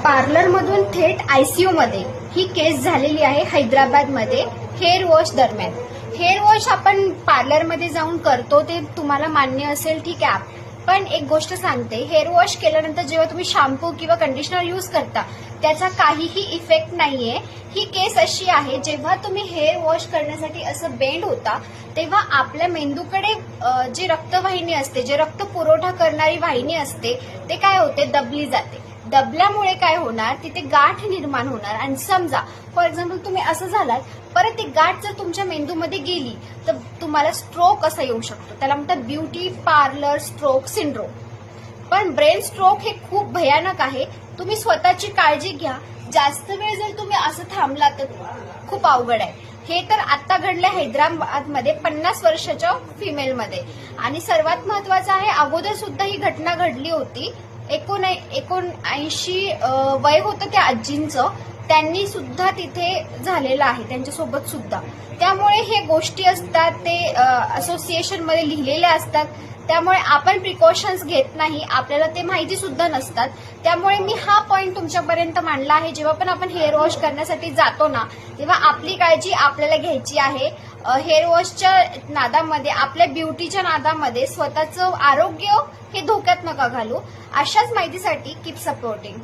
पार्लरमधून थेट आयसीयू मध्ये ही केस झालेली आहे हैदराबादमध्ये हेअर वॉश दरम्यान. हेअर वॉश आपण पार्लरमध्ये जाऊन करतो ते तुम्हाला मान्य असेल, ठीक आहे. पण एक गोष्ट सांगते, हेअर वॉश केल्यानंतर जेव्हा तुम्ही शॅम्पू किंवा कंडिशनर यूज करता त्याचा काहीही इफेक्ट नाहीये. ही केस अशी आहे, जेव्हा तुम्ही हेअर वॉश करण्यासाठी असं बेंड होता तेव्हा आपल्या मेंदूकडे जे रक्तवाहिनी असते, जे रक्त पुरवठा करणारी वाहिनी असते, ते काय होते, दबली जाते. दबल्यामुळे काय होणार, तिथे गाठ निर्माण होणार. आणि समजा फॉर एक्झाम्पल तुम्ही असं झालात, परत ती गाठ जर तुमच्या मेंदूमध्ये गेली तर तुम्हाला स्ट्रोक असा येऊ शकतो. त्याला म्हणतात ब्युटी पार्लर स्ट्रोक सिंड्रोम. पण ब्रेन स्ट्रोक हे खूप भयानक आहे. तुम्ही स्वतःची काळजी घ्या. जास्त वेळ जर तुम्ही असं थांबला तर खूप अवघड आहे. हे तर आता घडलं हैदराबादमध्ये 50 वर्षाच्या फिमेलमध्ये. आणि सर्वात महत्वाचं आहे, अगोदर सुद्धा ही घटना घडली होती. 79 वय होतं त्या आजींचं. त्यांनी सुद्धा तिथे झालेलं आहे त्यांच्यासोबत सुद्धा. त्यामुळे हे गोष्टी असतात, ते असोसिएशन मध्ये लिहिलेल्या असतात. त्यामुळे आपण प्रिकॉशन्स घेत नाही, आपल्याला ते माहिती सुद्धा नसतात. त्यामुळे मी हा पॉइंट तुमच्यापर्यंत मांडला आहे. जेव्हा पण आपण हेअर वॉश करण्यासाठी जातो ना, तेव्हा आपली काळजी आपल्याला घ्यायची आहे. हेअर वॉशच्या नादामध्ये, आपल्या ब्युटीच्या नादामध्ये स्वतःचं आरोग्य हे धोक्यात नका घालू. अशाच माहितीसाठी कीप सपोर्टिंग.